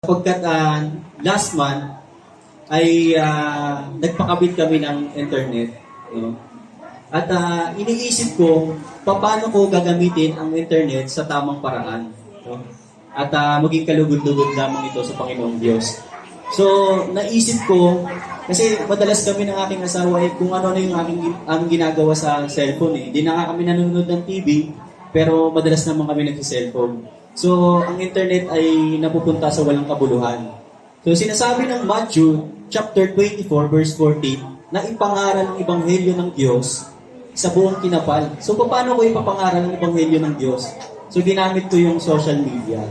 Sapagkat last month ay nagpakabit kami ng internet. No? At iniisip ko, paano ko gagamitin ang internet sa tamang paraan. No? At maging kalugod-lugod lamang ito sa Panginoong Diyos. So, naisip ko, kasi madalas kami ng aking asawa kung ano yung aming ginagawa sa cellphone. Hindi na nga kami nanonood ng TV, pero madalas naman kami nag-cellphone. So, ang internet ay napupunta sa walang kabuluhan. So, sinasabi ng Matthew chapter 24 verse 14 na ipangaral ng Ebanghelyo ng Diyos sa buong kinapal. So, paano ko ipapangaral ng Ebanghelyo ng Diyos? So, ginamit ko yung social media.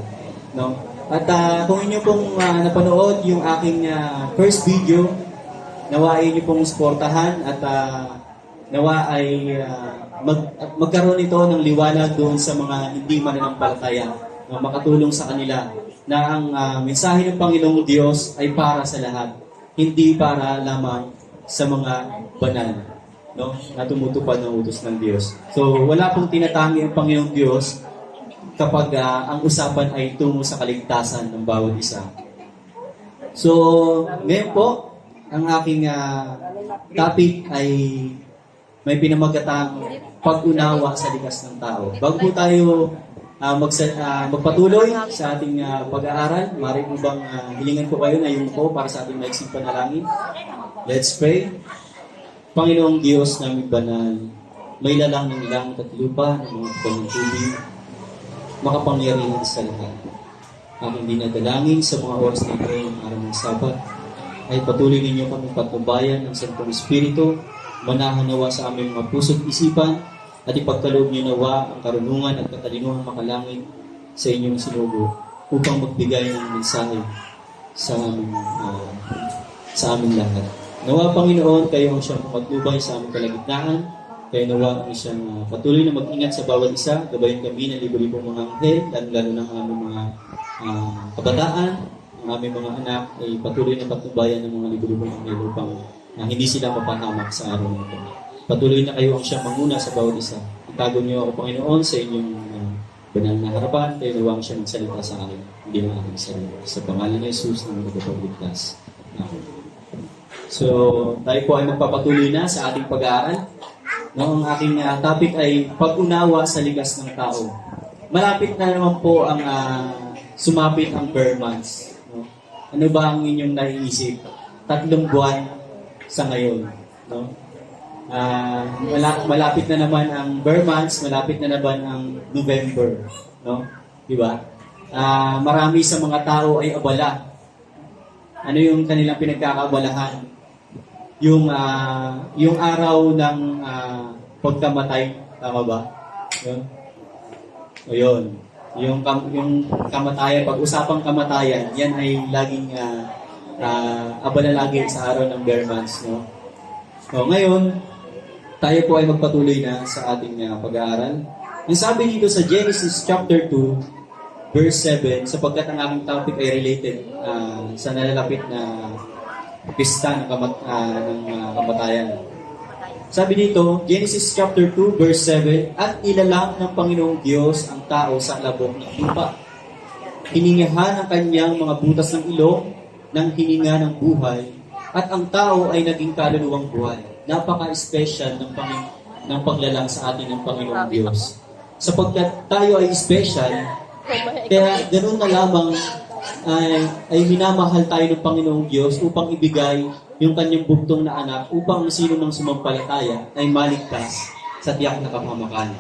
No? At kung inyo pong napanood yung aking first video, nawa ay inyo pong suportahan at nawa ay magkaroon ito ng liwanag doon sa mga hindi mananampalataya na makatulong sa kanila na ang mensahe ng Panginoong Diyos ay para sa lahat, hindi para lamang sa mga banal, no? Na tumutupad ng utos ng Diyos. So, wala pong tinatangi ang Panginoong Diyos kapag ang usapan ay tungo sa kaligtasan ng bawat isa. So, ngayon po, ang aking topic ay may pinamagatang pag-unawa sa likas ng tao. Bago po tayo magpatuloy sa ating pag-aaral, maaari po bang hilingan ko kayo na yung po para sa ating maiksing panalangin? Let's pray. Panginoong Diyos naming banal, may lalang ng langit at lupa ng mga ng tubig, makapangyarihan sa lahat. Aking dinadalangin sa mga oras na ito ng araw ng Sabat, ay patuloy ninyo kami patnubayan ng Santong Espiritu, manahan nawa sa aming mga puso't isipan, at ipagkaloob niyo nawa ang karunungan at katalinuhang makalangit sa inyong sinugo upang magbigay ng mensahe sa aming lahat. Nawa, Panginoon, kayo ang siyang patnubay sa aming kalagitnaan, kaya nawa ang siyang patuloy na mag-ingat sa bawat isa, gabayan kami ng libo-libong mga anghel, lalo ng aming mga kabataan, ang aming mga anak ay patuloy na patnubayan ng mga libo-libong anghel upang hindi sila mapahamak sa araw na ito. Patuloy na kayo ang siyang manguna sa bawat isa. Itago niyo ako, Panginoon, sa inyong banal na harapan. Kayo nawang siyang magsalita sa akin. Hindi na aking sarili. Sa pangalan ni Jesus na magpapagligtas. Amen. So, tayo po ay magpapatuloy na sa ating pag-aaral. No, ang aking topic ay pag-unawa sa likas ng tao. Malapit na naman po ang sumapit ang bare months. No? Ano ba ang inyong naiisip? 3 buwan sa ngayon. No? Malapit na naman ang bare months, malapit na naman ang November, no? Di ba? Marami sa mga tao ay abala. Ano yung kanilang pinagkakaabalahan? Yung araw ng pagkamatay, tama ba? Yun. O yun. Yung kamatayan, pag-usapang kamatayan, yan ay laging abala lagi sa araw ng bare months, no? So, ngayon, tayo po ay magpatuloy na sa ating pag-aaral. Ang sabi dito sa Genesis chapter 2, verse 7, sapagkat ang aking topic ay related sa nalalapit na pista ng kamatayan. Sabi dito, Genesis chapter 2, verse 7, at ilalang ng Panginoong Diyos ang tao sa labok ng lupa. Hiningahan ang kanyang mga butas ng ilong ng hininga ng buhay, at ang tao ay naging kaluluwang buhay. Napaka-special ng paglalang sa atin ng Panginoong Diyos. Sapagkat tayo ay special, kaya ganoon na lamang ay minamahal tayo ng Panginoong Diyos upang ibigay yung kanyang buktong na anak upang sino mang sumampalataya ay maligtas sa tiyak na kapamakan.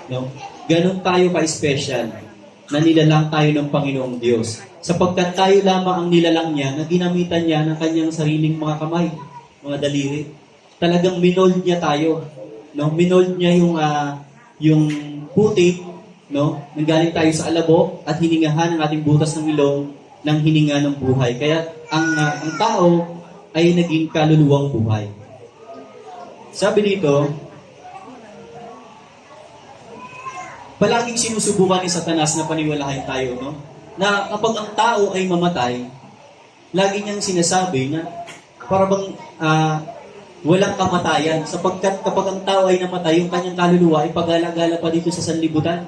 No? Ganon tayo ka-special na nilalang tayo ng Panginoong Diyos. Sapagkat tayo lamang ang nilalang niya na ginamitan niya ng kanyang sariling mga kamay, mga daliri. Talagang minold niya tayo. No? Minold niya yung putik, no? Nanggaling tayo sa alabok at hiningahan ang ating butas ng ilong ng hininga ng buhay. Kaya ang tao ay naging kaluluwang buhay. Sabi dito, palaging sinusubukan ni Satanas na paniwalahin tayo, no? Na kapag ang tao ay mamatay, lagi niyang sinasabi na para bang walang kamatayan. Sapagkat kapag ang tao ay namatay, yung kanyang kaluluwa ay pagala-gala pa dito sa sanlibutan.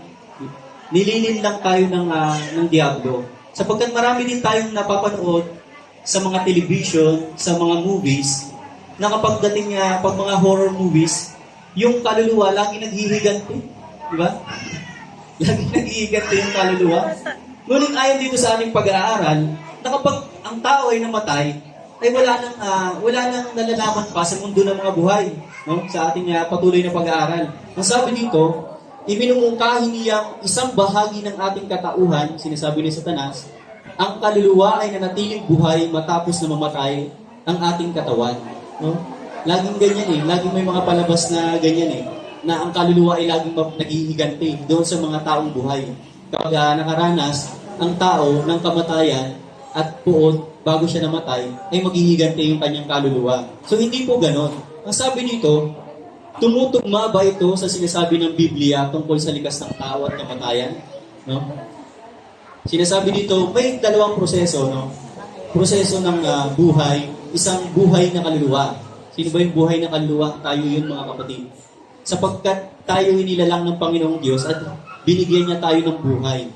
Nililin lang tayo ng Diablo. Sapagkat marami din tayong napapanood sa mga television, sa mga movies, na kapag dating pag mga horror movies, yung kaluluwa lagi naghihiganti. Di ba? Lagi naghihiganti yung kaluluwa. Ngunit ayon dito sa ating pag-aaral, na kapag ang tao ay namatay, ay wala nang nalalaman pa sa mundo ng mga buhay. No? Sa ating patuloy na pag-aaral. Ang sabi dito, iminumungkahi niyang isang bahagi ng ating katauhan, sinasabi ni Satanas, ang kaluluwa ay nanatiling buhay matapos na mamatay ang ating katawan. No? Laging ganyan laging may mga palabas na ganyan na ang kaluluwa ay laging naghihiganti doon sa mga taong buhay. Kapag nakaranas ang tao ng kamatayan at puot bago siya namatay, ay maghihiganti yung kanyang kaluluwa. So hindi po ganon. Ang sabi dito, tumutugma ba ito sa sinasabi ng Biblia tungkol sa likas ng tao at kamatayan? No? Sinasabi dito, may dalawang proseso, no? Proseso ng buhay, isang buhay na kaluluwa. Sino ba yung buhay na kaluluwa? Tayo yun, mga kapatid. Sapagkat tayo inilalang ng Panginoong Diyos at binigyan niya tayo ng buhay.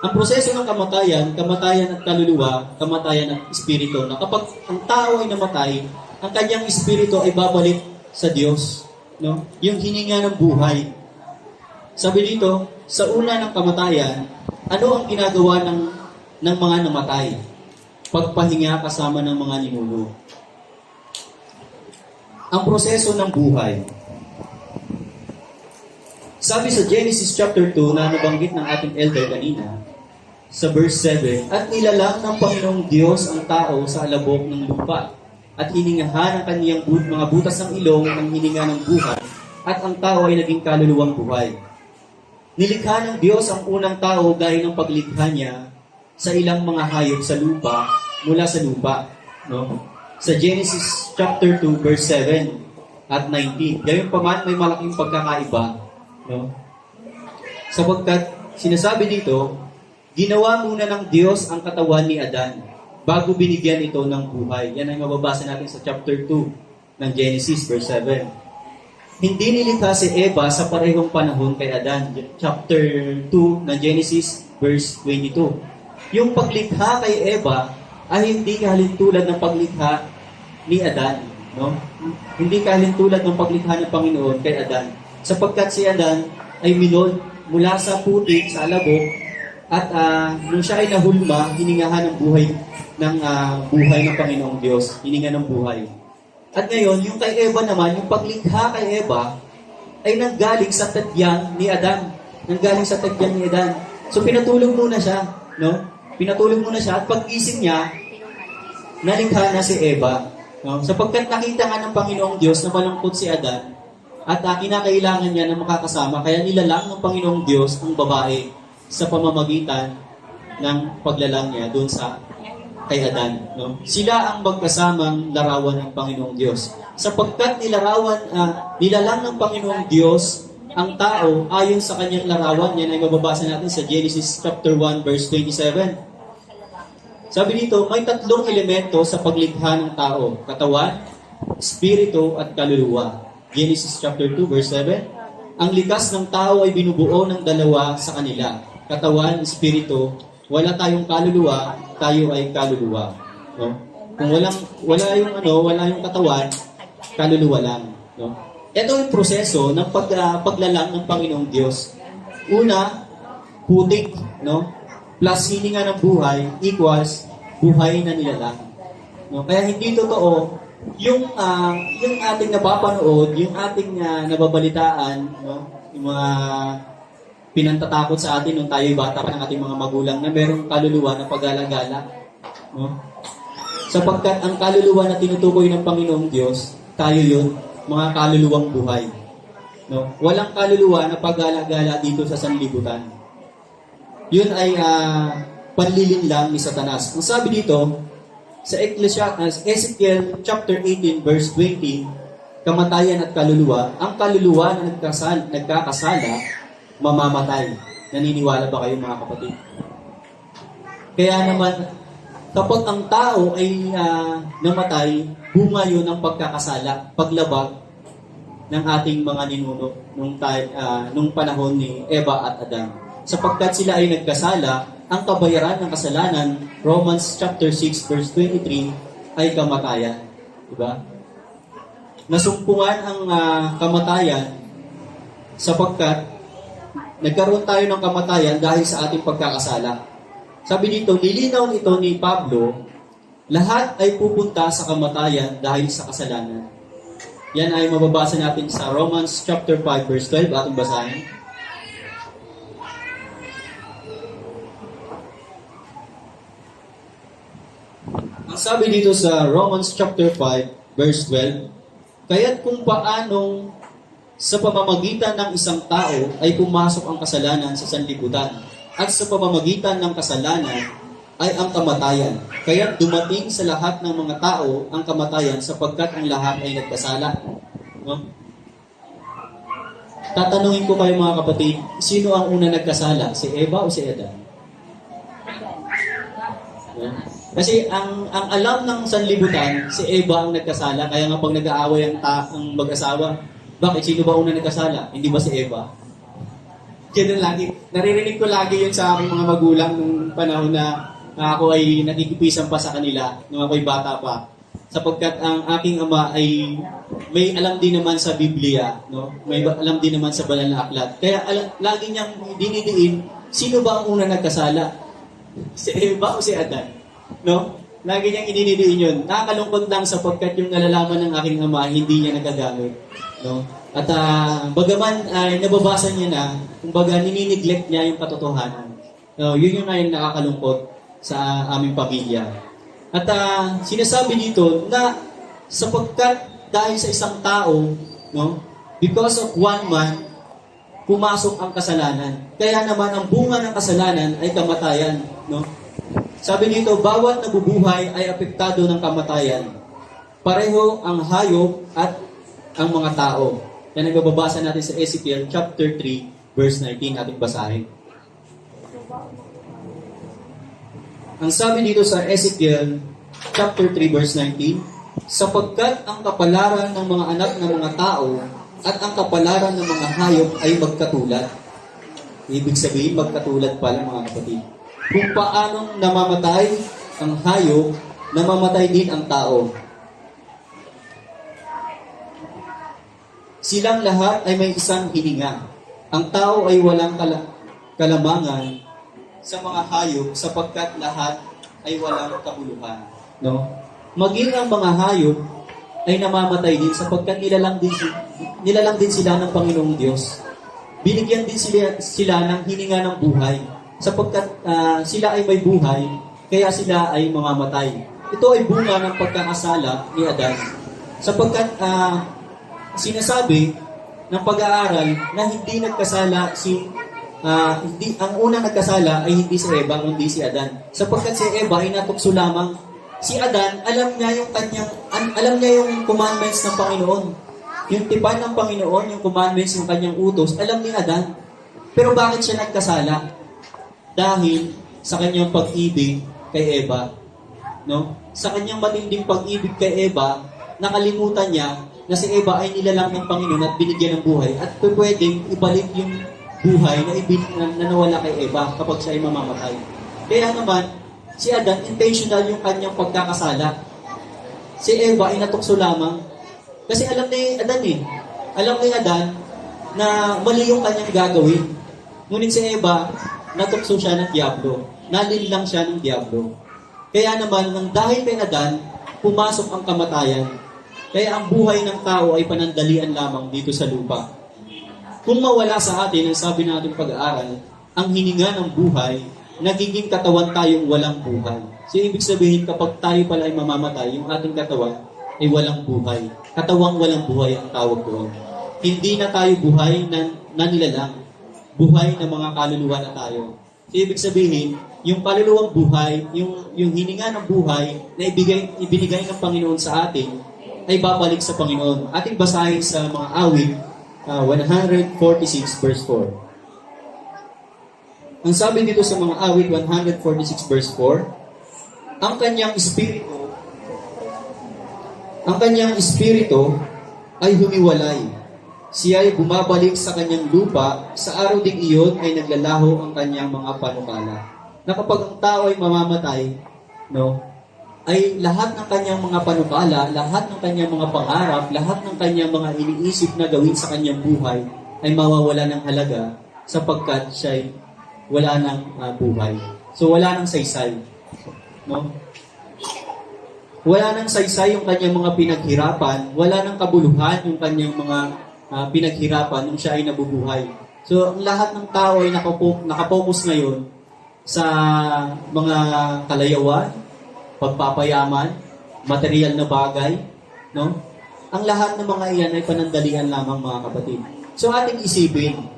Ang proseso ng kamatayan at kaluluwa, kamatayan at espiritu, na kapag ang tao ay namatay, ang kanyang espiritu ay babalik sa Diyos. No? Yung hininga ng buhay. Sabi dito, sa una ng kamatayan, ano ang ginagawa ng mga namatay? Pagpahinga kasama ng mga ninuno. Ang proseso ng buhay. Sabi sa Genesis chapter 2 na nabanggit ng ating elder kanina, sa verse 7, at nilalang ng Panginoong Diyos ang tao sa alabok ng lupa, at hiningahan ang kaniyang mga butas ng ilong ng hininga ng buhay, at ang tao ay naging kaluluwang buhay. Nilikha ng Diyos ang unang tao gaya ng paglikha niya sa ilang mga hayop sa lupa, mula sa lupa. No? Sa Genesis chapter 2, verse 7 at 19. Gayunpaman, may malaking pagkakaiba. No? Sapagkat, sinasabi dito, ginawa muna ng Diyos ang katawan ni Adan bago binigyan ito ng buhay. Yan ay mababasa natin sa chapter 2 ng Genesis, verse 7. Hindi nilikha si Eva sa parehong panahon kay Adan. Chapter 2 ng Genesis, verse 22. Yung paglikha kay Eva ay hindi kahalintulad ng paglikha ni Adan. No? Hindi kahalintulad ng paglikha ng Panginoon kay Adan. Sapagkat si Adan ay minod mula sa putik, sa alabok, at nung siya ay nahulma, hiningahan ng buhay ng Panginoong Diyos. Hininga ng buhay. At ngayon, yung kay Eva naman, yung paglikha kay Eva, ay nanggaling sa tadyang ni Adan. Nanggaling sa tadyang ni Adan. So, pinatulog muna siya. No? Pinatulog muna siya. At pag-gising niya, nalikha na si Eva. No? Sapagkat nakita nga ng Panginoong Diyos na malungkot si Adan, at kinakailangan niya na makakasama, kaya nilalang ng Panginoong Diyos ang babae sa pamamagitan ng paglalang niya doon sa kay Adan. No? Sila ang magkasamang larawan ng Panginoong Diyos. Sapagkat nilalang ng Panginoong Diyos ang tao ayon sa kanyang larawan. Yan ay mababasa natin sa Genesis chapter 1 verse 27. Sabi dito, may tatlong elemento sa paglikha ng tao: katawan, espiritu, at kaluluwa. Genesis chapter 2 verse 7. Ang likas ng tao ay binubuo ng dalawa sa kanila: katawan, espiritu. Wala tayong kaluluwa, tayo ay kaluluwa. No? Kung wala yung katawan, kaluluwa lang. No? Ito yung proseso ng paglalang ng Panginoong Diyos. Una, putik, no? Plus hininga ng buhay equals buhay na nilalang. No? Kaya hindi totoo yung ating napapanood, yung ating nababalitaan, no? Yung mga pinantatakot sa atin nung tayo'y bata pa ng ating mga magulang na merong kaluluwa na pag-alagala. No? Sapagkat ang kaluluwa na tinutukoy ng Panginoong Diyos, tayo yun, mga kaluluwang buhay. No? Walang kaluluwa na pag-alagala dito sa sanlibutan. Yun ay panlilin lang ni Satanas. Ang sabi dito, sa Ezekiel chapter 18 verse 20, kamatayan at kaluluwa, ang kaluluwa na nagkakasala, mamamatay. Naniniwala ba kayo, mga kapatid? Kaya naman, kapag ang tao ay namatay, bunga yun ng pagkakasala, paglabag ng ating mga ninuno nung panahon ni Eva at Adan. Sapagkat sila ay nagkasala, ang kabayaran ng kasalanan, Romans chapter 6 verse 23, ay kamatayan. Diba? Nasumpungan ang kamatayan sapagkat nagkaroon tayo ng kamatayan dahil sa ating pagkakasala. Sabi dito, nilinaw nito ni Pablo, lahat ay pupunta sa kamatayan dahil sa kasalanan. Yan ay mababasa natin sa Romans chapter 5 verse 12. Ating basahin. Ang sabi dito sa Romans chapter 5 verse 12, kaya't kung paanong sa pamamagitan ng isang tao ay pumasok ang kasalanan sa sanlibutan, at sa pamamagitan ng kasalanan ay ang kamatayan. Kaya dumating sa lahat ng mga tao ang kamatayan sapagkat ang lahat ay nagkasala. No? Tatanungin ko kayo mga kapatid, sino ang una nagkasala? Si Eva o si Adan? No? Kasi ang alam ng sanlibutan, si Eva ang nagkasala. Kaya nga pag nag-aaway ang mag-asawa, bakit? Sino ba una nagkasala? Hindi ba si Eva? Kaya lagi, naririnig ko lagi yun sa aking mga magulang nung panahon na ako ay nakikipisan pa sa kanila nung ako'y bata pa. Sapagkat ang aking ama ay may alam din naman sa Biblia, no? May alam din naman sa banal na aklat. Kaya lagi niyang dinidiin, sino ba ang una nagkasala? Si Eva o si Adan? No? Lagi niyang idinidiin yun. Nakakalungkot lang sapagkat yung nalalaman ng aking ama, hindi niya nagagamit. No? At bagaman ay nababasa niya na, kumbaga ninineglect niya yung katotohanan. No, yun yung ngayon nakakalungkot sa aming pamilya. At sinasabi dito na sapagkat dahil sa isang tao, no, because of one man, pumasok ang kasalanan. Kaya naman ang bunga ng kasalanan ay kamatayan. No? Sabi dito, bawat nabubuhay ay apektado ng kamatayan. Pareho ang hayop at ang mga tao. Yan ang bababasa natin sa Ezekiel chapter 3, verse 19, ating basahin. Ang sabi dito sa Ezekiel chapter 3, verse 19, sapagkat ang kapalaran ng mga anak ng mga tao at ang kapalaran ng mga hayop ay magkatulad. Ibig sabihin, magkatulad pala mga kapatid. Kung paanong namamatay ang hayop, namamatay din ang tao. Silang lahat ay may isang hininga. Ang tao ay walang kalamangan sa mga hayop sapagkat lahat ay walang kabuluhan. No? Maging ang mga hayop ay namamatay din sapagkat nilalang din sila ng Panginoong Diyos. Binigyan din sila ng hininga ng buhay sapagkat sila ay may buhay kaya sila ay mamamatay. Ito ay bunga ng pagkakasala ni Adan sapagkat sinasabi ng pag-aaral na hindi nagkasala ang unang nagkasala ay hindi si Eva, kundi si Adan. Sapagkat si Eva ay natukso lamang. Si Adan, alam niya yung commandments ng Panginoon. Yung tipan ng Panginoon, yung commandments ng kanyang utos, alam ni Adan. Pero bakit siya nagkasala? Dahil sa kanyang pag-ibig kay Eva. No? Sa kanyang matinding pag-ibig kay Eva, nakalimutan niya na si Eva ay nilalang ng Panginoon at binigyan ng buhay at pwedeng ibalik yung buhay na nawala kay Eva kapag siya ay mamamatay. Kaya naman, si Adan, intentional yung kanyang pagkakasala. Si Eva ay natukso lamang. Kasi alam ni Adan Alam ni Adan na mali yung kanyang gagawin. Ngunit si Eva, natukso siya ng diablo. Nalinlang siya ng diablo. Kaya naman, nang dahil kay Adan, pumasok ang kamatayan. Kaya ang buhay ng tao ay panandalian lamang dito sa lupa. Kung mawala sa atin, ang sabi natin pag-aaral, ang hininga ng buhay, nagiging katawan tayong walang buhay. So, ibig sabihin, kapag tayo pala ay mamamatay, yung ating katawan ay walang buhay. Katawang walang buhay ang tawag doon. Hindi na tayo buhay na nilalang. Buhay na mga kaluluwa na tayo. So, ibig sabihin, yung kaluluwang buhay, yung hininga ng buhay na ibinigay ng Panginoon sa atin, ay babalik sa Panginoon. Ating basahin sa mga awit, 146 verse 4. Ang sabi dito sa mga awit 146 verse 4, ang kanyang espiritu ay humiwalay. Siya ay bumabalik sa kanyang lupa, sa araw ding iyon ay naglalaho ang kanyang mga panukala. na kapag ang tao ay mamamatay, no, ay lahat ng kanyang mga panukala, lahat ng kanyang mga pangarap, lahat ng kanyang mga iniisip na gawin sa kanyang buhay ay mawawala ng halaga sapagkat siya ay wala ng buhay. So wala ng saysay. No? Wala ng saysay yung kanyang mga pinaghirapan, wala ng kabuluhan yung kanyang mga pinaghirapan nung siya ay nabubuhay. So ang lahat ng tao ay nakapokus ngayon sa mga kalayawan, pagpapayaman, material na bagay, no? Ang lahat ng mga iyan ay panandalian lamang, mga kapatid. So ating isipin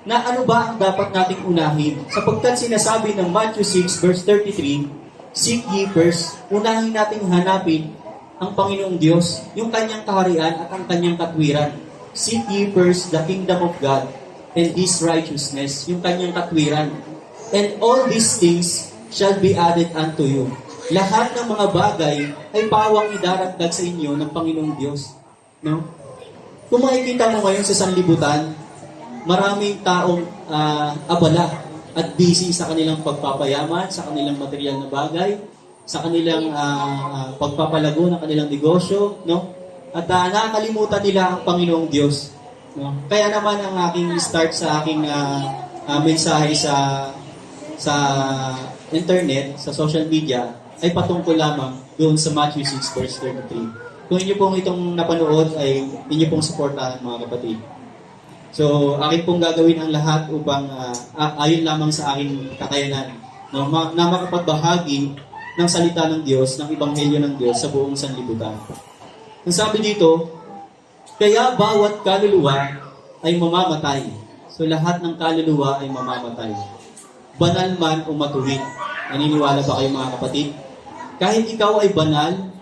na ano ba ang dapat nating unahin? Sapagkat sinasabi ng Matthew 6 verse 33, seek ye first, unahin nating hanapin ang Panginoong Diyos, yung kanyang kaharian at ang kanyang katwiran. Seek ye first the kingdom of God and His righteousness, yung kanyang katwiran. And all these things shall be added unto you. Lahat ng mga bagay ay pawang idaragdag sa inyo ng Panginoong Diyos. No? Kung makikita mo ngayon sa sanlibutan, maraming taong abala at busy sa kanilang pagpapayaman, sa kanilang material na bagay, sa kanilang pagpapalago ng kanilang negosyo, no? At nakakalimutan nila ang Panginoong Diyos. No? Kaya naman ang aking start sa aking mensahe sa internet, sa social media, ay patungkol lamang doon sa Matthew 6 verse 33. Kung inyo pong itong napanood, ay inyo pong suportahan, mga kapatid. So, akin pong gagawin ang lahat upang ayon lamang sa aking kakayanan, no? Na makapagbahagi ng salita ng Diyos, ng Ebanghelyo ng Diyos sa buong sanlibutan. Ang sabi dito, kaya bawat kaluluwa ay mamamatay. So, lahat ng kaluluwa ay mamamatay. Banal man o matuwid. Naniniwala ba kayo, mga kapatid? Kahit ikaw ay banal,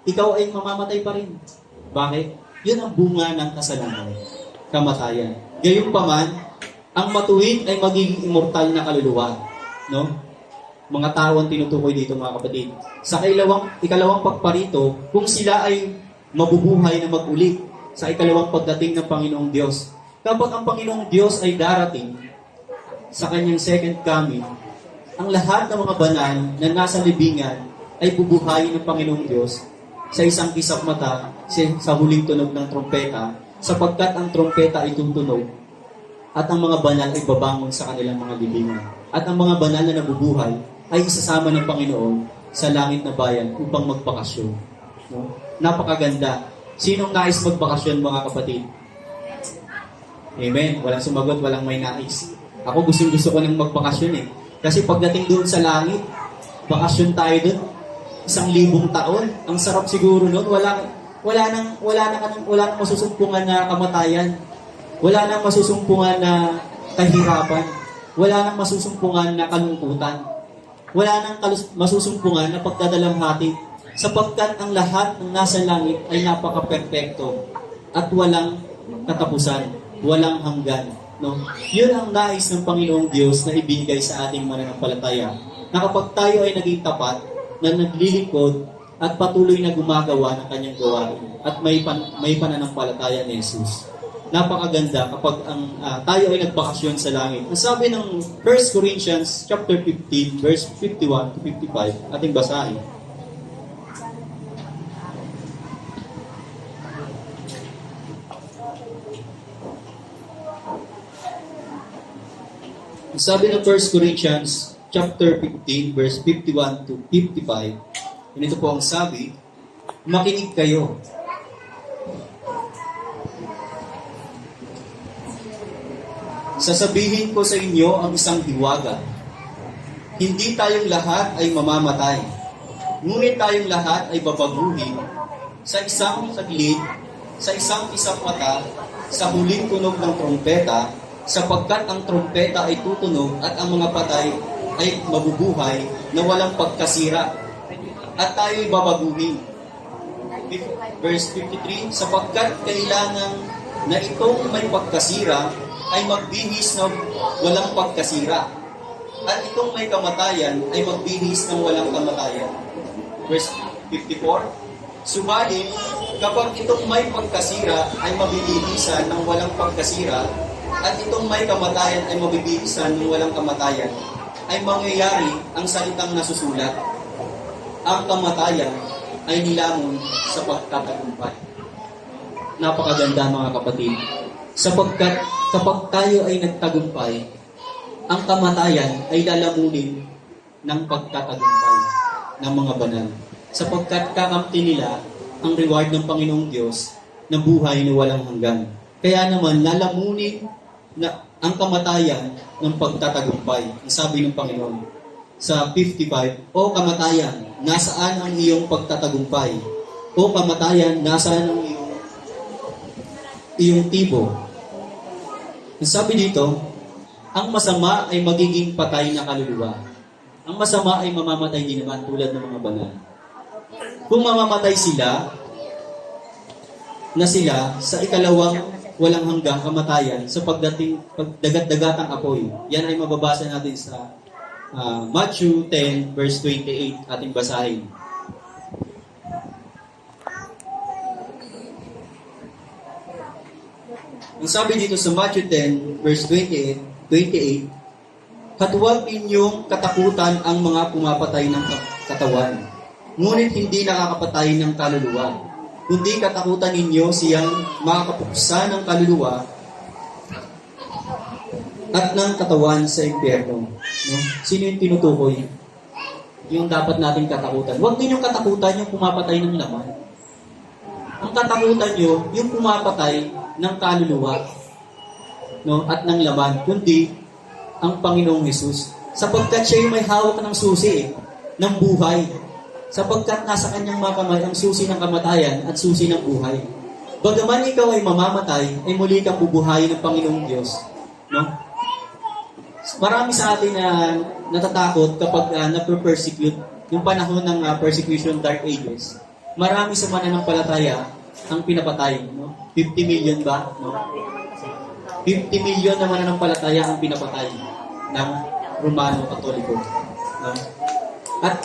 ikaw ay mamamatay pa rin. Bakit? Yun ang bunga ng kasalanan. Kamatayan. Gayunpaman, ang matuwid ay magiging immortal na kaluluwa. No? Mga tao ang tinutukoy dito, mga kapatid. Sa ikalawang pagparito, kung sila ay mabubuhay na mag-uli sa ikalawang pagdating ng Panginoong Diyos. Kapag ang Panginoong Diyos ay darating sa kanyang second coming, ang lahat ng mga banal na nasa libingan ay bubuhayin ng Panginoong Diyos sa isang kisap mata sa huling tunog ng trompeta, sapagkat ang trompeta ay tutunog at ang mga banal ay babangon sa kanilang mga libingan. At ang mga banal na nabubuhay ay isasama ng Panginoon sa langit na bayan upang magbakasyon. No? Napakaganda. Sinong nais magbakasyon, mga kapatid? Amen. Walang sumagot, walang may nais. Ako gusto ko nang magbakasyon eh. Kasi pagdating doon sa langit, bakasyon tayo doon. 1,000 taon. Ang sarap siguro noon. Wala nang masusumpungan na kamatayan. Wala nang masusumpungan na kahirapan. Wala nang masusumpungan na kalungkutan. Wala nang masusumpungan na pagdadalamhati. Sapagkat ang lahat ng nasa langit ay napaka-perpekto at walang katapusan, walang hanggan. No? Yun ang nais ng Panginoong Diyos na ibigay sa ating mananampalataya. Na kapag tayo ay naging tapat, na naglilingkod at patuloy na gumagawa ng kanyang gawain at may pananampalataya ni Jesus. Napakaganda kapag tayo ay nagbakasyon sa langit. Ang sabi ng 1 Corinthians chapter 15 verse 51 to 55, ating basahin. Ang sabi ng 1 Corinthians chapter 15, verse 51 to 55, ganito po ang sabi, makinig kayo. Sasabihin ko sa inyo ang isang hiwaga. Hindi tayong lahat ay mamamatay. Ngunit tayong lahat ay babaguhin sa isang saglit, sa isang isang mata, sa huling tunog ng trompeta, sapagkat ang trompeta ay tutunog at ang mga patay ay mabubuhay na walang pagkasira. At tayo'y babaguhin. Verse 53, sapagkat kailangan na itong may pagkasira ay magbihis ng walang pagkasira. At itong may kamatayan ay magbihis ng walang kamatayan. Verse 54, subalit, kapag itong may pagkasira ay mabibihisan ng walang pagkasira, at itong may kamatayan ay mabibihisan ng walang kamatayan. ay mangyayari ang salitang nasusulat. Ang kamatayan ay nilamon sa pagtatagumpay. Napakaganda mga kapatid. Sapagkat kapag tayo ay nagtagumpay, ang kamatayan ay lalamunin ng pagtatagumpay ng mga banal. Sapagkat kakamti nila ang reward ng Panginoong Diyos na buhay na walang hanggan. Kaya naman, lalamunin na ang kamatayan ng pagtatagumpay. Ang sabi ng Panginoon sa 55, O kamatayan, nasaan ang iyong pagtatagumpay? O kamatayan, nasaan ang iyong tibo? Ang sabi dito, ang masama ay magiging patay na kaluluwa. Ang masama ay mamamatay din naman tulad ng mga banal. Kung mamamatay sila sa ikalawang walang hanggang kamatayan sa pagdagat-dagatang apoy. Yan ay mababasa natin sa Matthew 10 verse 28 ating basahin. Ang sabi dito sa Matthew 10 verse 28, at huwag ninyong katakutan ang mga pumapatay ng katawan, ngunit hindi nakakapatay ng kaluluwa. Kundi katakutan ninyo siyang makakapuksa ng kaluluwa at ng katawan sa impyerno. No? Sino yung tinutukoy? Yung dapat natin katakutan. Huwag ninyong katakutan yung pumapatay ng laman. Ang katakutan nyo, yung pumapatay ng kaluluwa, no? At ng laman, kundi ang Panginoong Hesus. Sapagkat siya yung may hawak ng susi ng buhay. Sapagkat nasa kanyang mga kamay ang susi ng kamatayan at susi ng buhay. Bagaman ikaw ay mamamatay, ay muli kang bubuhayin ng Panginoong Diyos. No? Marami sa atin na natatakot kapag na-persecute, yung panahon ng persecution Dark Ages. Marami sa mananampalataya ang pinapatay. No? 50 million ba? No? 50 million na mananampalataya ang pinapatay ng Romano Katoliko. No? At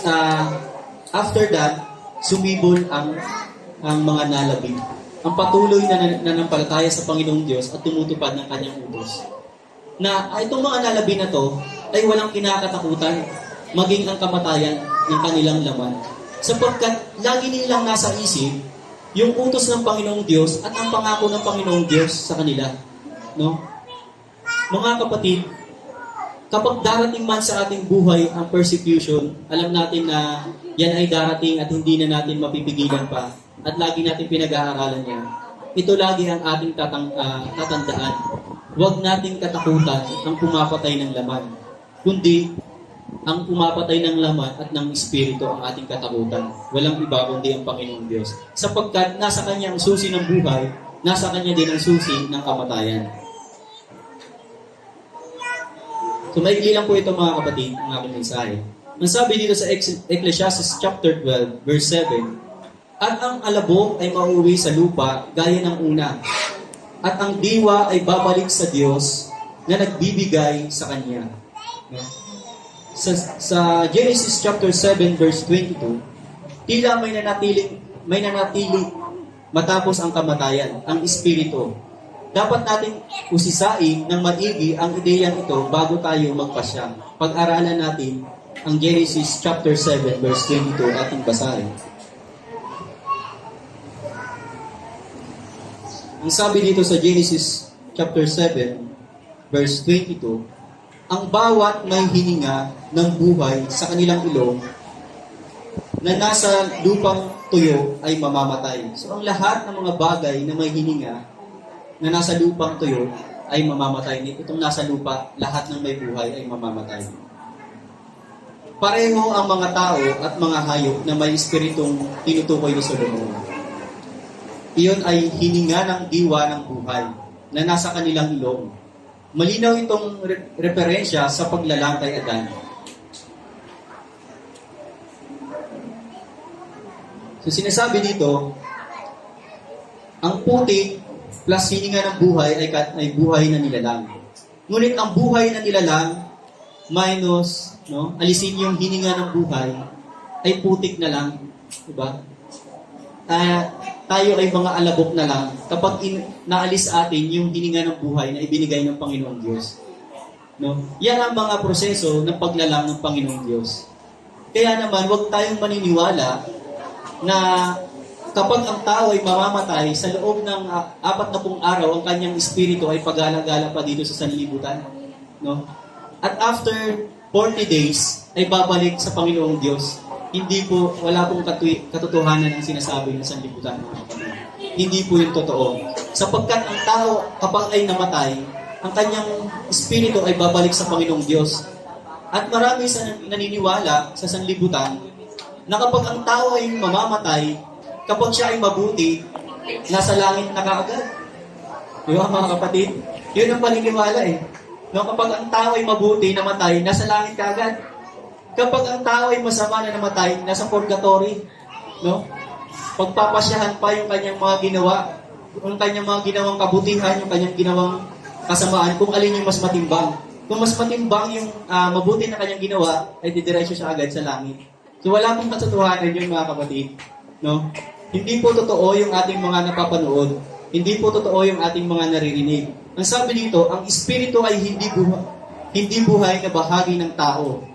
after that, sumibol ang mga nalabi. Ang patuloy na nanampalataya sa Panginoong Diyos at tumutupad ng kanyang utos. Na itong mga nalabi na to ay walang kinakatakutan maging ang kamatayan ng kanilang laman. Sapagkat lagi nilang nasa isip yung utos ng Panginoong Diyos at ang pangako ng Panginoong Diyos sa kanila. No? Mga kapatid, kapag darating man sa ating buhay ang persecution, alam natin na yan ay darating at hindi na natin mapipigilan pa at lagi natin pinag-aaralan yan. Ito lagi ang ating tatandaan. Huwag nating katakutan ang pumapatay ng laman, kundi ang pumapatay ng laman at ng espiritu ang ating katakutan. Walang iba kundi ang Panginoong Diyos. Sapagkat nasa Kanya ang susi ng buhay, nasa Kanya din ang susi ng kamatayan. So maigli lang po ito mga kapatid, ang aking mensahe. Ang sabi dito sa Ecclesiastes chapter 12, verse 7, at ang alabok ay mauwi sa lupa gaya ng una, at ang diwa ay babalik sa Diyos na nagbibigay sa Kanya. Sa Genesis chapter 7, verse 22, tila may nanatili matapos ang kamatayan, ang espiritu. Dapat nating usisain ng maigi ang ideyang ito bago tayo magpasya. Pag-aralan natin ang Genesis chapter 7 verse 22 ating basahin. Ang sabi dito sa Genesis chapter 7 verse 22, ang bawat may hininga ng buhay sa kanilang ilong na nasa lupang tuyo ay mamamatay. So ang lahat ng mga bagay na may hininga na nasa lupang tuyo ay mamamatay. Itong nasa lupa, lahat ng may buhay ay mamamatay. Pareho ang mga tao at mga hayop na may espiritong tinutukoy ni Solomon. Iyon ay hininga ng diwa ng buhay na nasa kanilang ilong. Malinaw itong referensya sa paglalang kay Adan. So sinasabi dito, ang putik plus hininga ng buhay ay buhay na nilalang. Ngunit ang buhay na nilalang minus, alisin yung hininga ng buhay, ay putik na lang. Diba? Tayo ay mga alabok na lang kapag naalis atin yung hininga ng buhay na ibinigay ng Panginoong Diyos. No? Yan ang mga proseso ng paglalang ng Panginoong Diyos. Kaya naman, huwag tayong maniniwala na kapag ang tao ay mamamatay sa loob ng 40 araw, ang kanyang espiritu ay pagala-gala pa dito sa sanlibutan. No? At after 40 days, ay babalik sa Panginoong Diyos. Hindi po, wala pong katotohanan ang sinasabi ng sanlibutan, mga kapatid. Hindi po yung totoo. Sapagkat ang tao, kapag ay namatay, ang kanyang espiritu ay babalik sa Panginoong Diyos. At marami sa naniniwala sa sanlibutan na kapag ang tao ay mamamatay, kapag siya ay mabuti, nasa langit na kaagad. Di ba, mga kapatid? Yun ang paniniwala eh. No, kapag ang tao ay mabuti, namatay, nasa langit kaagad. Kapag ang tao ay masama na namatay, nasa purgatory. No? Pagpapasyahan pa yung kanyang mga ginawa, yung kanyang mga ginawang kabutihan, yung kanyang ginawang kasamaan, kung alin yung mas matimbang. Kung mas matimbang yung mabuti na kanyang ginawa, ay didiretso siya agad sa langit. So wala pong katotohanan yun, mga kapatid. No? Hindi po totoo yung ating mga napapanood. Hindi po totoo yung ating mga naririnig. Ang sabi dito, ang espiritu ay hindi buhay na bahagi ng tao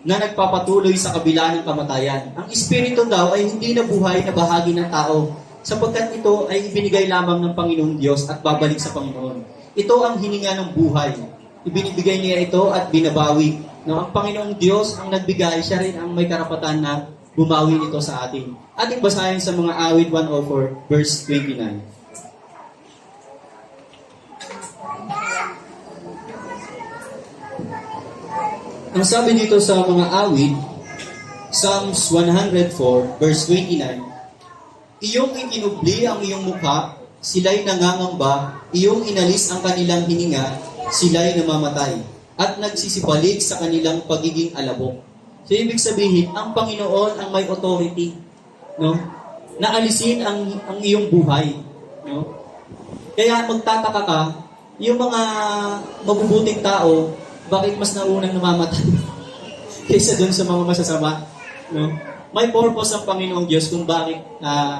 na nagpapatuloy sa kabila ng kamatayan. Ang espiritu daw ay hindi na buhay na bahagi ng tao sapagkat ito ay ibinigay lamang ng Panginoong Diyos at babalik sa Panginoon. Ito ang hininga ng buhay. Ibinibigay niya ito at binabawi. No, ang Panginoong Diyos ang nagbigay, siya rin ang may karapatan na bumawi nito sa atin. Ating basahin sa mga awit 104 verse 29. Ang sabi dito sa mga awit, Psalms 104 verse 29, iyong ikinubli ang iyong mukha, sila'y nangangamba, iyong inalis ang kanilang hininga, sila'y namamatay, at nagsisibalik sa kanilang pagiging alabok. So, ibig sabihin, ang Panginoon ang may authority, no? Na alisin ang iyong buhay, no? Kaya magtataka ka, yung mga mabubuting tao, bakit mas naunang namamatay kaysa dun sa mga masasama, no? May purpose ang Panginoong Diyos kung bakit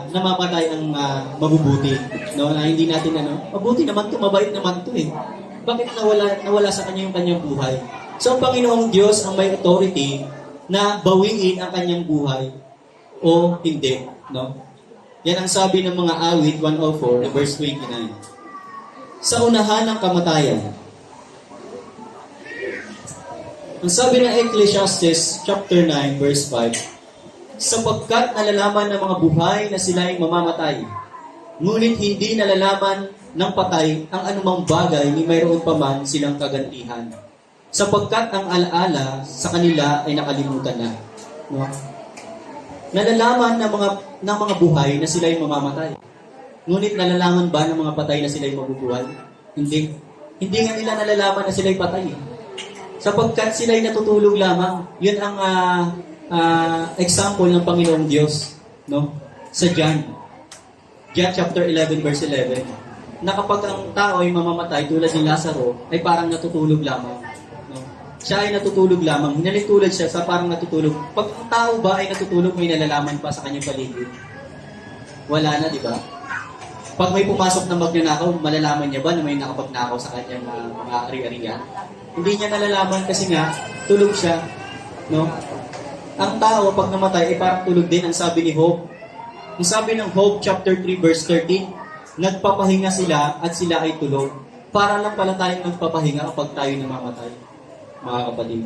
namamatay ang mabubuti, no? Na hindi natin mabuti naman to, mabait naman to eh. Bakit nawala sa kanya yung kanyang buhay? So ang Panginoong Diyos ang may authority na bawiin ang kanyang buhay o hindi, no? Yan ang sabi ng mga awit 104 verse 29. Sa unahan ng kamatayan. Ang sabi ng Ecclesiastes chapter 9 verse 5, sapagkat nalalaman ng mga buhay na sila ay mamamatay, ngunit hindi nalalaman ng patay ang anumang bagay ni mayroon pa man silang kagantihan. Sapagkat ang alaala sa kanila ay nakalimutan na. No? Nalalaman ng mga buhay na sila ay mamamatay. Ngunit nalalaman ba ng mga patay na sila ay mabubuhay? Hindi. Hindi nga nila nalalaman na sila ay patay. Sapagkat sila ay natutulog lamang. Yun ang example ng Panginoong Diyos, no? Sa John chapter 11 verse 11, na kapag ang tao ay mamamatay tulad ni Lazaro, ay parang natutulog lamang, no? Siya ay natutulog lamang, hinalitulad siya sa parang natutulog. Pag ang tao ba ay natutulog, may nalalaman pa sa kanyang paligid? Wala na, di ba? Pag may pumasok na magnanakaw, malalaman niya ba na may nakapagnakaw sa kanyang mga ari-arian? Hindi niya nalalaman kasi nga, tulog siya, no? Ang tao, pag namatay, ay parang tulog din. Ang sabi ni Job, ang sabi ng Job chapter 3 verse 13, nagpapahinga sila at sila ay tulog. Para lang pala tayong nagpapahinga kapag tayo namamatay, mga kapatid.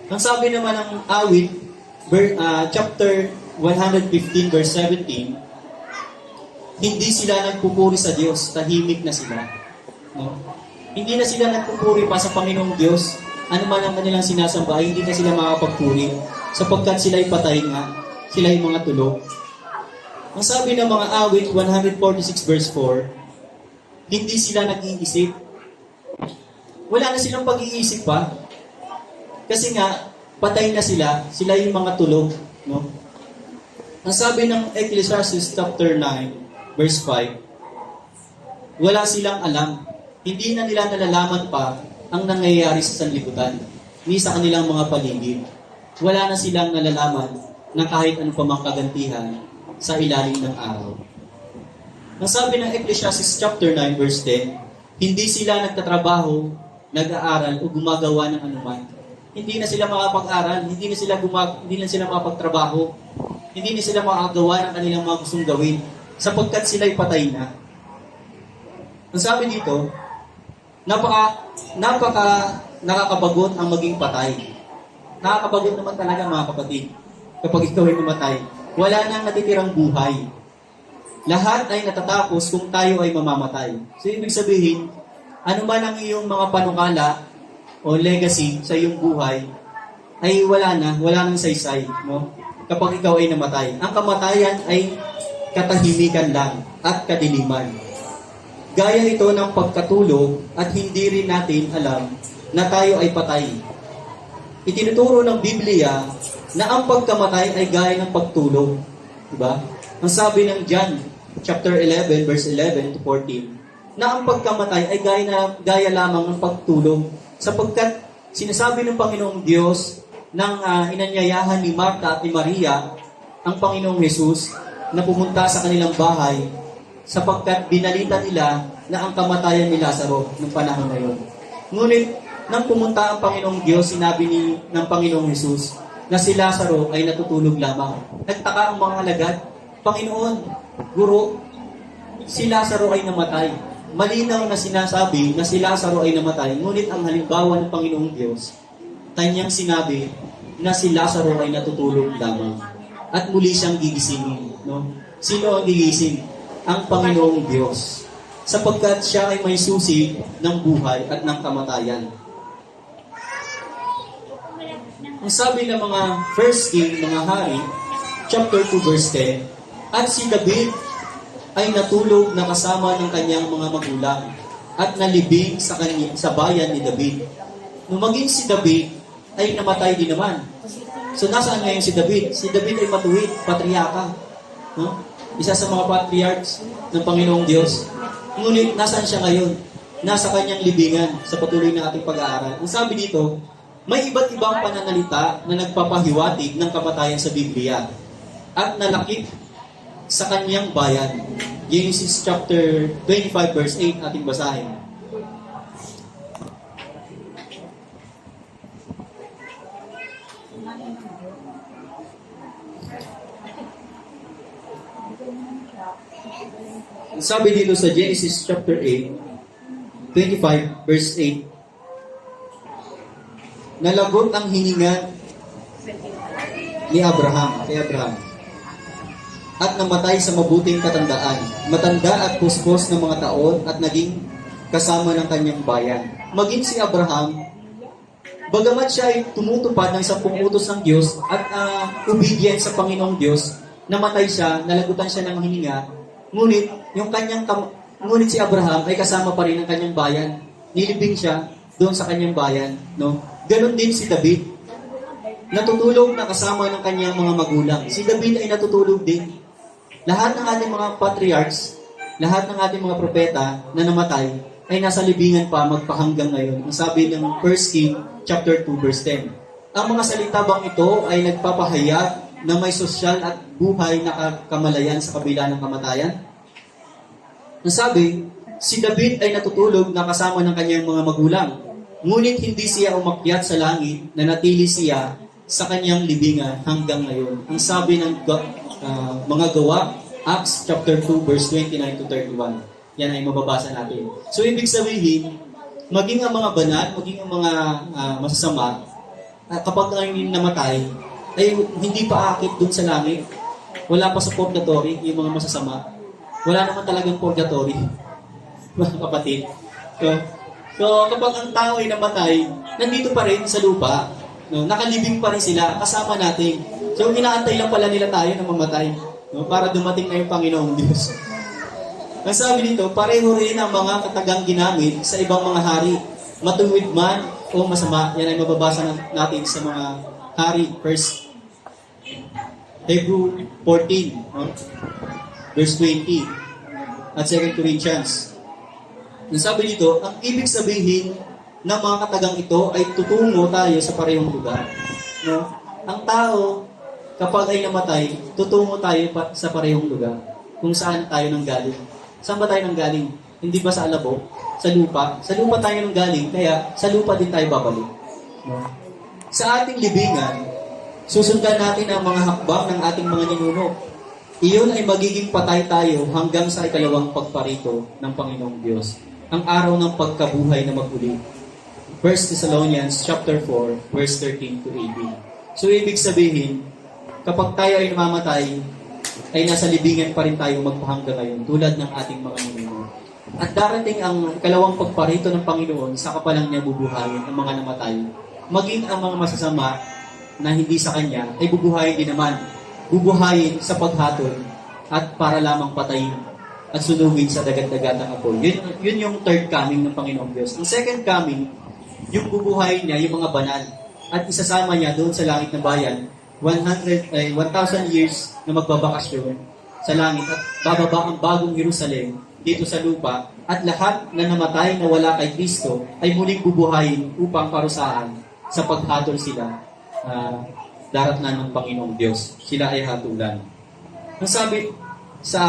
Ang sabi naman ng awit, chapter 115 verse 17, hindi sila nagpupuri sa Diyos, tahimik na sila. No? Hindi na sila nagpupuri pa sa Panginoong Diyos. Ano man ang kanilang sinasamba, hindi na sila makapagpuri. Sapagkat sila'y patay nga, sila'y mga tulog. Ang sabi ng mga awit, 146 verse 4, hindi sila nag-iisip. Wala na silang pag-iisip pa. Kasi nga, patay na sila, sila yung mga tulog. No? Ang sabi ng Ecclesiastes chapter 9, verse 5, wala silang alam. Hindi na nila nalalaman pa ang nangyayari sa sanlibutan, ni sa kanilang mga paligid. Wala na silang nalalaman na kahit ano pa mang kagantihan sa ilalim ng araw. Ang sabi ng Ecclesiastes chapter 9 verse 10, hindi sila nagtatrabaho nag-aaral o gumagawa ng anuman. Hindi na sila makapag-aral, hindi na sila makapagtrabaho, hindi na sila makagawa ng kanilang mga gustong gawin sapagkat sila'y patay na. Ang sabi dito, napaka nakakabagot ang maging patay. Nakakabagot naman talaga mga kapatid. Kapag ikaw ay namatay, wala nang natitirang buhay. Lahat ay natatapos kung tayo ay mamamatay. So, ibig sabihin, ano man ang iyong mga panukala o legacy sa iyong buhay, ay wala nang saysay, no? Kapag ikaw ay namatay. Ang kamatayan ay katahimikan lang at kadiliman. Gaya ito ng pagkatulog at hindi rin natin alam na tayo ay patay. Itinuturo ng Biblia na ang pagkamatay ay gaya ng pagtulog. Diba? Ang sabi ng John, chapter 11, verse 11 to 14, na ang pagkamatay ay gaya lamang ng pagtulog sapagkat sinasabi ng Panginoong Diyos nang inanyayahan ni Marta at ni Maria ang Panginoong Jesus na pumunta sa kanilang bahay sapagkat binalita nila na ang kamatayan ni Lazaro ng panahon na yun. Ngunit, nang pumunta ang Panginoong Diyos, sinabi ng Panginoong Jesus na si Lazaro ay natutulog lamang. Nagtaka ang mga alagad, Panginoon, Guro, si Lazaro ay namatay. Malinaw na sinasabi na si Lazaro ay namatay, ngunit ang halimbawa ng Panginoong Diyos, kanyang sinabi na si Lazaro ay natutulog lamang. At muli siyang gigisingin. No? Sino ang gigising? Ang Panginoong Diyos. Sapagkat siya ay may susi ng buhay at ng kamatayan. Ang sabi ng mga First King, mga hari, chapter 2, verse 10, at si David ay natulog na kasama ng kanyang mga magulang at nalibing sa bayan ni David. Nung maging si David ay namatay din naman. So nasaan ngayon si David? Si David ay matuwid, patriarka. No? Isa sa mga patriarchs ng Panginoong Diyos. Ngunit nasaan siya ngayon? Nasa kanyang libingan sa patuloy ng ating pag-aaral. Ang sabi dito, may iba't ibang pananalita na nagpapahiwatig ng kamatayan sa Biblia at nalakip sa kanyang bayan. Genesis chapter 25 verse 8 ating basahin. Sabi dito sa Genesis chapter 8, 25 verse 8, nalagot ang hininga ni Abraham, kay Abraham, at namatay sa mabuting katandaan, matanda at puspos ng mga taon at naging kasama ng kanyang bayan. Maging si Abraham, bagamat siya ay tumutupad ng 10 utos ng Diyos at obedient sa Panginoong Diyos, namatay siya, nalagutan siya ng hininga, ngunit ngunit si Abraham ay kasama pa rin ng kanyang bayan. Nilibing siya doon sa kanyang bayan, no? Ganon din si David. Natutulog na kasama ng kanyang mga magulang. Si David ay natutulog din. Lahat ng ating mga patriarchs, lahat ng ating mga propeta na namatay, ay nasa libingan pa magpahanggang ngayon. Ang sabi ng 1 King chapter 2 verse 10. Ang mga salita bang ito ay nagpapahayag na may sosyal at buhay na kamalayan sa kabila ng kamatayan? Ang sabi, si David ay natutulog na kasama ng kanyang mga magulang. Ngunit hindi siya umakyat sa langit na natili siya sa kanyang libingan hanggang ngayon. Ang sabi ng mga gawa, Acts chapter 2 verse 29 to 31. Yan ay mababasa natin. So ibig sabihin, maging ang mga banal, maging ang mga masasama, kapag ay namatay, ay hindi pa akit dun sa langit. Wala pa sa purgatory, yung mga masasama. Wala naman talagang purgatory. Mga kapatid. So, kapag ang tao ay namatay, nandito pa rin sa lupa, no? Nakalibing pa rin sila, kasama natin. So, inaantay lang pala nila tayo na mamatay, no? Para dumating na yung Panginoong Diyos. Ang sabi dito, pareho rin ang mga katagang ginamit sa ibang mga hari, matuwid man o masama. Yan ay mababasa natin sa mga hari, first Hebrew 14, no? Verse 20, at 2 Corinthians. Nasabi dito, ang ibig sabihin ng mga katagang ito ay tutungo tayo sa parehong lugar. No? Ang tao, kapag ay namatay, tutungo tayo sa parehong lugar. Kung saan tayo nanggaling. Saan ba tayo nanggaling? Hindi ba sa alabok? Sa lupa? Sa lupa tayo nang galing, kaya sa lupa din tayo babalik. No? Sa ating libingan, susundan natin ang mga hakbang ng ating mga ninuno. Iyon ay magiging patay tayo hanggang sa ikalawang pagparito ng Panginoong Diyos, ang araw ng pagkabuhay na maguli. 1 Thessalonians chapter 4, verse 13 to 18. So, ibig sabihin, kapag tayo ay namamatay, ay nasa libingan pa rin tayo magpahanggang ngayon, tulad ng ating mga ninuno. At darating ang ikalawang pagparito ng Panginoon, saka pa lang niya bubuhayin ang mga namatay. Maging ang mga masasama na hindi sa Kanya, ay bubuhayin din naman. Bubuhayin sa paghatol at para lamang patayin at sunugin sa dagat-dagatang apoy. Yun yung third coming ng Panginoong Diyos. Ang second coming, yung bubuhayin niya, yung mga banal. At isasama niya doon sa langit ng bayan, 1,000 years na magbabakasyon sa langit at bababa ang bagong Jerusalem dito sa lupa at lahat na namatay na wala kay Kristo ay muling bubuhayin upang parusahan sa paghatol sila daratnan ng Panginoong Diyos. Sila ay hatulan. Ang sabi sa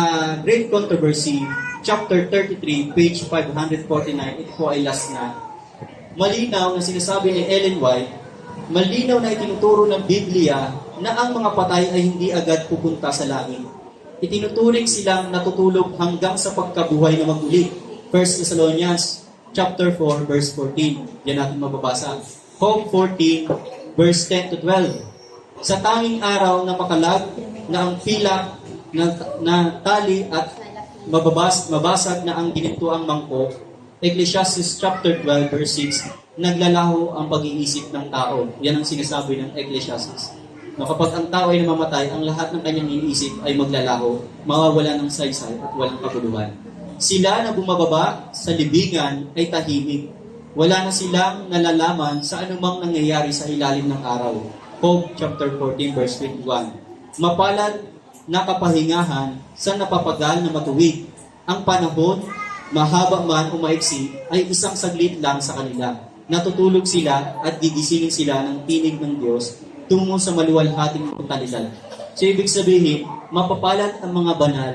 Great Controversy, chapter 33, page 549, ito po ay last na. Malinaw na sinasabi ni Ellen White, malinaw na itinuturo ng Biblia na ang mga patay ay hindi agad pupunta sa langit. Itinuturing silang natutulog hanggang sa pagkabuhay na maguli. 1 Thessalonians chapter 4, verse 14. Yan natin mababasa. Job 14, verse 10 to 12. Sa tanging araw na makalag na ang pilak na tali at mabasag na ang ginintuang mangkok, Ecclesiastes chapter 12 verse 6, naglalaho ang pag-iisip ng tao. Yan ang sinasabi ng Ecclesiastes. No, kapag ang tao ay namamatay, ang lahat ng kanyang iniisip ay maglalaho, mawawala ng saysay at walang kabuluhan. Sila na bumababa sa libingan ay tahimik. Wala na silang nalalaman sa anumang nangyayari sa ilalim ng araw. Job chapter 14 verse 21. Mapalad na kapahingahan sa napapagal na matuwid. Ang panahon, mahaba man o maiksi, ay isang saglit lang sa kanila. Natutulog sila at gigisingin sila ng tinig ng Diyos tungo sa maluwalhating kalidad. So, ibig sabihin, mapapalad ang mga banal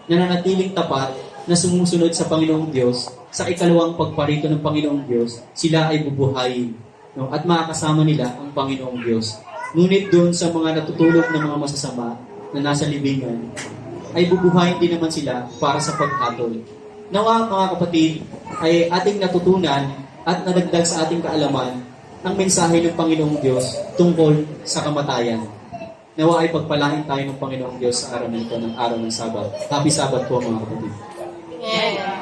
na nanatiling tapat na sumusunod sa Panginoong Diyos sa ikalawang pagparito ng Panginoong Diyos, sila ay bubuhayin. No? At makakasama nila ang Panginoong Diyos. Ngunit doon sa mga natutulog ng mga masasama na nasa libingan, ay bubuhayin din naman sila para sa paghatol. Nawa mga kapatid, ay ating natutunan at nadagdag sa ating kaalaman ang mensahe ng Panginoong Diyos tungkol sa kamatayan. Nawa ay pagpalain tayo ng Panginoong Diyos sa araw na ito, ng araw ng Sabat. Happy Sabat po mga kapatid. Yeah.